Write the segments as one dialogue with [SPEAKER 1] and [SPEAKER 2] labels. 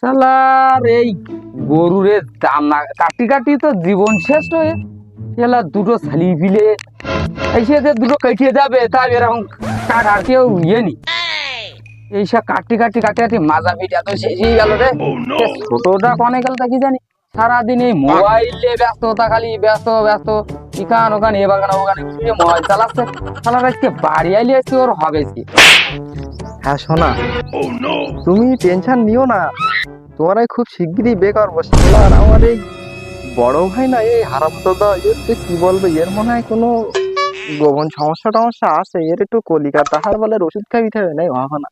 [SPEAKER 1] শালার এই গরুরে দাম না কাটি কাটি তো জীবন শেষ হয়ে শালা দুটো ছালি ফিলে এসে যে দুটো কেটে যাবে তাই এরকম কাট আর কেউ ইয়ে নি এইসব কাটি কাটি কাটি কাটি মাজা পিঠা তো শেষই গেল রে। ছোটটা কনে গেল তা কি জানি, সারাদিন এই মোবাইলে ব্যস্ততা, খালি ব্যস্ত ব্যস্ত, ইখান ওখানে এ বাগানে ওখানে মোবাইল চালাচ্ছে। শালার আজকে বাড়ি আইলে আজকে ওর হবে কি?
[SPEAKER 2] হ্যাঁ শোনা, তুমি টেনশন নিও না, তোমার আমি খুব শিগগিরই বে করবো। শালার আমার এই বড় ভাই না, এই হারামজাদা, এর যে কি বলবো, এর মনে হয় কোনো গোপন সমস্যা টমস্যা আছে। এর একটু কলিকাতা হারবালের ওষুধ খাইতে হবে না ভাবো না।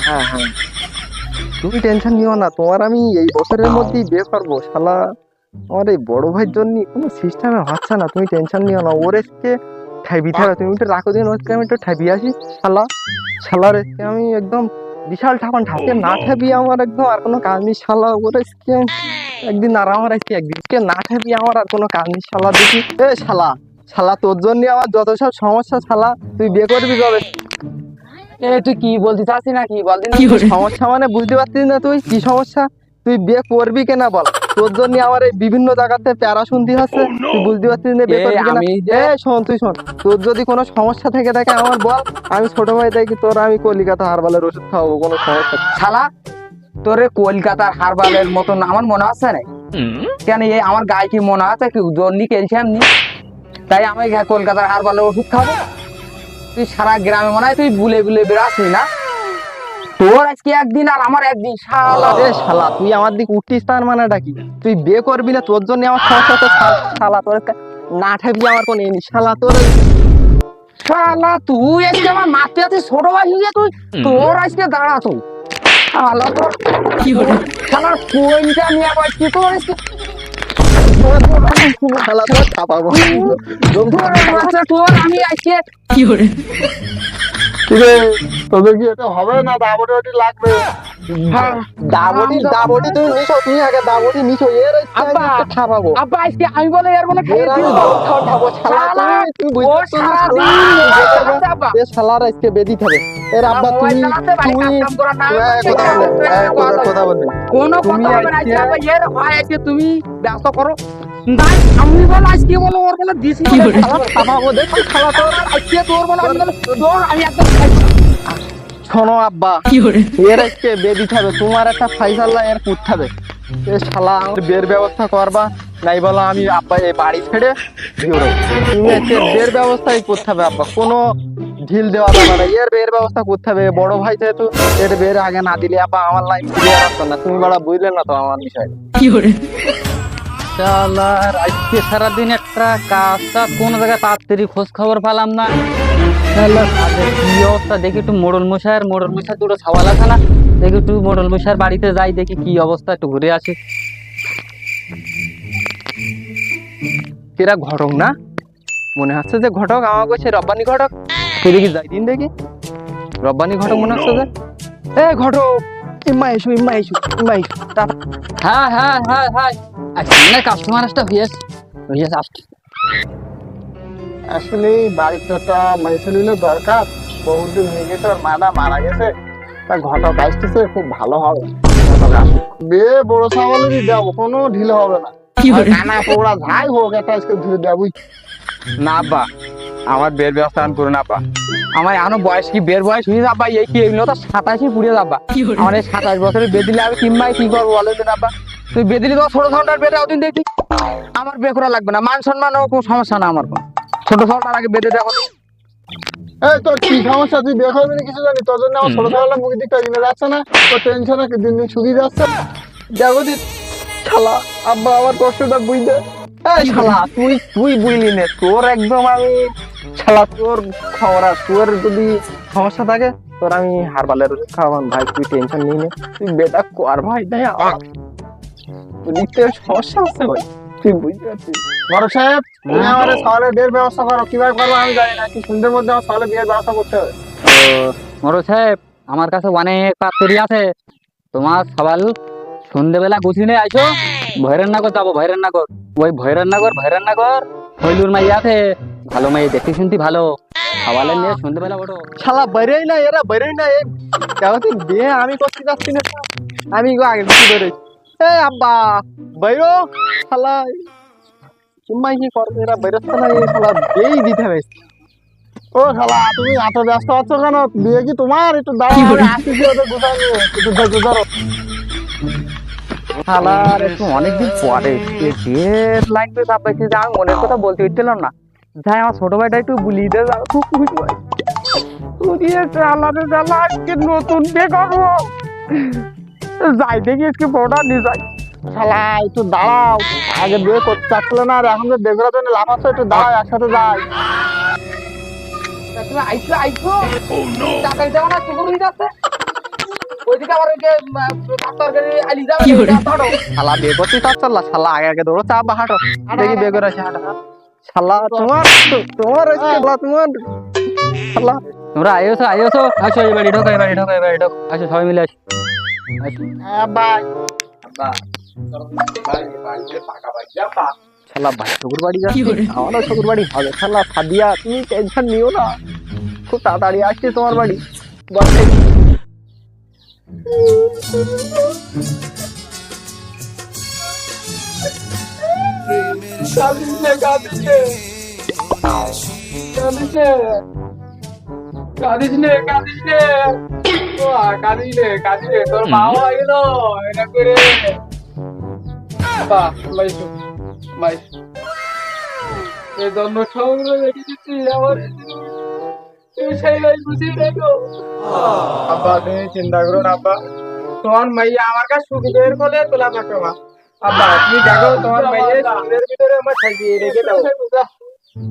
[SPEAKER 2] হ্যাঁ হ্যাঁ, তুমি টেনশন নিও না, তোমার আমি এই বছরের মধ্যেই বে করবো। শালা আমার এই বড় ভাইয়ের জন্য কোনো সিস্টেমে হচ্ছে না, তুমি টেনশন নিও না। ওর এসকে ঠাইবিতে হবে, তুমি একটু রাখো দিন, ওকে আমি একটু ঠাইবিয়ে আসি। শালার এসকে আমি একদম বিশাল ঠাপান ঠাকে না ঠাবিয়ে আমার একদম আর কোনো কাজ নেই। শালা ওর এসকে একদিন আর আমার আজকে একদিনকে না ঠাবিয়ে আমার আর কোনো কাজ নেই। শালা দেখি এ শালা, শালা তোর জন্য আমার যত সব সমস্যা, শালা তুই বিয়ে করবি কবে?
[SPEAKER 1] এ তুই কি বলতে চাচ্ছিস না কি বলতে না?
[SPEAKER 2] সমস্যা মানে বুঝতে পারছিস না তুই কি সমস্যা? তুই বিয়ে করবি কেনা বল? তোর জন্য আমার এই বিভিন্ন জায়গাতে প্যারা শুনতে হচ্ছে, তুই বুঝতে পারছিস না বিয়ে করবি কেনা? শোন তুই শোন, তোর যদি কোনো সমস্যা থেকে থাকে আমার বল, আমি ছোট ভাই দেখি তোর আমি কলিকাতা হারবালের ওষুধ খাওয়াবো, কোনো সমস্যা।
[SPEAKER 1] শালা তোরে কলকাতার হারবালের মতন আমার মনে হচ্ছে না কেন? এই আমার গায়ে কি মনে হচ্ছে কি জন্যই ক্যালসিয়াম নি, তাই আমি কলকাতার হারবালের ওষুধ খাবো? তুই সারা গ্রামে মনে হয় তুই বুলে বুলে বেড়াচ্ছিস না? তোর আজকে একদিন আর আমার একদিন। শালা
[SPEAKER 2] এ শালা তুই আমার দিকে উঠতিস তার মানেটা কি? তুই বিয়ে করবি না, তোর জন্য আমার সমস্যা তো। শালা তোর না ঠাবি আমার কোনো এনি। শালা তোর
[SPEAKER 1] শালা তুই আজকে আমার মাঠে আছে ছোট ভাই হয়ে, তুই তোর আজকে দাঁড়া তুই। শালা তোর কি হলো? শালার কোনটা নিয়ে বসছি তোর আজকে?
[SPEAKER 2] শালা তোর চাপাবো
[SPEAKER 1] তোর আমি আজকে
[SPEAKER 2] কি করে?
[SPEAKER 3] তোদের কি এটা হবে না? দাবটি লাগবে।
[SPEAKER 2] দাবটি দাবটি তুমি নিছো, তুমি আগে দাবটি নিছো, এর
[SPEAKER 1] আব্বা
[SPEAKER 2] খাবাবো।
[SPEAKER 1] আব্বা আজকে আমি বলে এর মনে খাইয়ে
[SPEAKER 2] এর
[SPEAKER 1] দিই।
[SPEAKER 2] খাবো শালা, তুমি বুঝতে পারছো না? এ শালার আজকে বেদি খাবে। এর আব্বা তুমি কথা বলবে
[SPEAKER 1] কোনো কথা হবে না আজকে। আব্বা এর হয় আজকে তুমি ব্যস্ত করো না, আমি বলে আজকে বলো ওর বলে দিছি
[SPEAKER 2] খাবাবো। দেখো শালা তোর
[SPEAKER 1] আজকে তোর বলে আমি বলে তোর আমি একদম
[SPEAKER 2] শোনো আব্বা, এর আজকে বেদি খাবে, তোমার একটা ফাইসাল্লা এর পুত খাবে। এ শালা আমার বের ব্যবস্থা করবা নাই বলো, আমি আব্বা এই বাড়ি ছেড়ে বেরোবো। তুমি আজকে বের ব্যবস্থাই করতে হবে আব্বা, কোনো ঢিল দেওয়া যাবে না। এর বের ব্যবস্থা করতে হবে, বড় ভাই যেহেতু, এর বের আগে না দিলে আব্বা আমার লাইফ ক্লিয়ার আসতো না। তুমি বড় বুঝলে না তো আমার বিষয়।
[SPEAKER 1] শালার আজকে সারাদিন একটা কাজটা কোন জায়গায় তাড়াতাড়ি খোঁজ খবর পেলাম না। শালার কাজের কি অবস্থা দেখি, একটু মোড়ল মশাই দুটো সওয়াল আছে না, দেখি একটু মোড়ল মশাইয়ের বাড়িতে যাই, দেখি কি অবস্থা, একটু ঘুরে আসি।
[SPEAKER 2] এরা ঘটক না, মনে হচ্ছে যে ঘটক, আমাকে সে রব্বানি ঘটক। সেদিকে যাই দিন দেখি, রব্বানি ঘটক মনে হচ্ছে যে। এ ঘটক, ইম্মা এসো, ইম্মা এসো, ইম্মা এসো।
[SPEAKER 1] হ্যাঁ হ্যাঁ হ্যাঁ হ্যাঁ কাস্টমার আসতে হয়েছে আসতে।
[SPEAKER 3] আসলে বাড়িতে একটা মেশিনের দরকার, বহুদিন হয়ে গেছে, ওর মাটা মারা গেছে, তা ঘটক আসতেছে, খুব ভালো হবে। বিয়ে বড় সামালেরই দেবো, কোনো ঢিল হবে না। কানা পোড়া যাই হোক, একটা আজকে ধরে দেবই।
[SPEAKER 1] না আব্বা, আমার বের ব্যবস্থা করুন আব্বা। আমার এখনো বয়স কি বের বয়স হয়ে যাবা, এই কি এগুলো তো 27ই পুড়ে যাবা। আমার এই 27 বছরের বেদিলে আমি কিংবাই কি করবো বলো তো আব্বা? তুই বেদিলি তো ছোট ছোটার বেড়ে ওদিন দেখি, আমার বিয়ে করা লাগবে না, মান সম্মানও কোনো সমস্যা না আমার কোনো। ছোট ছোটার আগে বেঁধে দেখো।
[SPEAKER 3] এই তোর কি সমস্যা? তুই বিয়ে করবি না কিছু জানি, তোর জন্য আমার ছোট ছোট মুখের দিকটা কিনে যাচ্ছে না, তোর টেনশনে দিন দিন শুকিয়ে যাচ্ছে।
[SPEAKER 2] দেখো দি শালা, আব্বা আমার কষ্টটা বুঝতে। এই শালা তুই তুই বুঝলি নে, তোর একদম আমি শালা তোর খবর। আর তোর যদি সমস্যা থাকে, তোর আমি হারবালের ওষুধ খাওয়ান ভাই, তুই টেনশন নিয়ে নে, তুই বেটা কর ভাই। তাই সমস্যা হচ্ছে ভাই, তুই বুঝতে পারছিস?
[SPEAKER 3] বড় সাহেব, তুমি আমার সকালে বিয়ের ব্যবস্থা করো, কিভাবে করবো আমি জানি না, কি সন্ধ্যের মধ্যে আমার সকালে বিয়ের ব্যবস্থা করতে হবে।
[SPEAKER 1] মরো সাহেব, আমার কাছে অনেক পাত্রী আছে, তোমার সবাল সন্ধ্যেবেলা গুছিয়ে নিয়ে আইসো, ভৈরবনগর যাবো। ভৈরবনগর, ওই ভৈরবনগর হইলুর মাই আছে, ভালো মাই দেখতে শুনতে ভালো, সবালের নিয়ে সন্ধ্যেবেলা ওঠো।
[SPEAKER 2] শালা বেরোই না, এরা বেরোই না। এই বিয়ে আমি করতে যাচ্ছি না। আমি গো আগে কিছু ধরে এ আব্বা বাইরো শালা তুমি কি করবে এরা বেরোচ্ছে না এই শালা বেই দিতে হবে
[SPEAKER 3] ও শালা তুমি এত ব্যস্ত আছো কেন? বিয়ে কি তোমার? একটু দাঁড়াও, আমি আসছি ওদের গুছাই নিয়ে, একটু ধৈর্য ধরো।
[SPEAKER 1] শালার একটু অনেকদিন পরে ডেট লাগবে, তারপরে কি আমি মনের কথা বলতে পারছিলাম না। যাই আমার ছোট ভাইটা একটু বুলিয়ে দিয়ে যাও, খুব খুশি হয়। আলাদা জ্বালা আজকে নতুন বিয়ে করবো, যাই দেখি আজকে বড়টা নিয়ে যাই।
[SPEAKER 3] শালা একটু দাঁড়াও, আগে বিয়ে করতে চাচ্ছিলে না, আর এখন যে বিয়ে করার জন্য লাফাচ্ছ, একটু দাঁড়াও, একসাথে যাই।
[SPEAKER 1] তুমি আইসো আইসো, টাকা দেওয়া না চুকুর হয়ে যাচ্ছে। ওইদিকে আবার ওইকে তরকারি আলি যাবে,
[SPEAKER 2] শালা বিয়ে করতে চাচ্ছল না শালা আগে আগে দৌড়ো চাপ হাঁটো দেখি বিয়ে করে আসে হাঁটো শালা তোমার তোমার তোমার শালা
[SPEAKER 1] তোমরা আইসো আইসো, আসো এই বাড়ি ঢোকো, এই বাড়ি ঢোকো, এই বাড়ি ঢোকো, আসো সবাই মিলে আসো।
[SPEAKER 3] হ্যাঁ বাই।
[SPEAKER 2] শালা ভাই শ্বশুর বাড়ি যাচ্ছে আমারও শ্বশুর বাড়ি হবে শালা সাদিয়া তুমি টেনশন নিও না খুব তাড়াতাড়ি আসছে তোমার বাড়ি বসে
[SPEAKER 1] কাঁদিস নে তোর মা হয়ে গেল এটা করে। বাহ মাইসু মাইস এই জন্য সঙ্গে রেখে দিচ্ছি আমার সেই ভাই বুঝি দেখো। আব্বা তুমি চিন্তা করো না আব্বা, তোমার মাইয়া আমার কাছে সুখ বের করে তোলা থাকে মা। আব্বা তুমি দেখো তোমার মাইয়ের সুখের ভিতরে আমার সাজিয়ে রেখে দাও।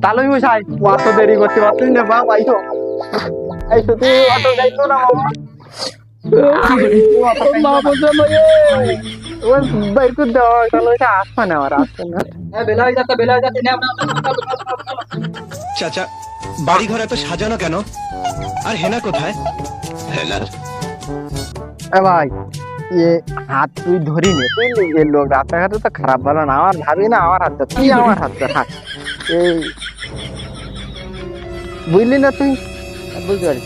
[SPEAKER 2] তাহলে মশাই অত দেরি করতে পারছিস না বাপ আইসো আইসো তুই অত যাইতো না বাইর করে দেওয়া তাহলে ওইটা আসবে না আমার আসবে না
[SPEAKER 1] বেলা হয়ে যাচ্ছে
[SPEAKER 4] চাচা বাড়ি ঘর এত সাজানো কেন? আর হেনা কোথায়? হেনার
[SPEAKER 2] এ ভাই হাত তুই ধরি নে তুই নিজের লোক রাস্তাঘাটে তো খারাপ বলো না আমার ভাবি না আমার হাতটা তুই আমার হাতটা থাক এই বুঝলি না তুই
[SPEAKER 1] বুঝতে পারি।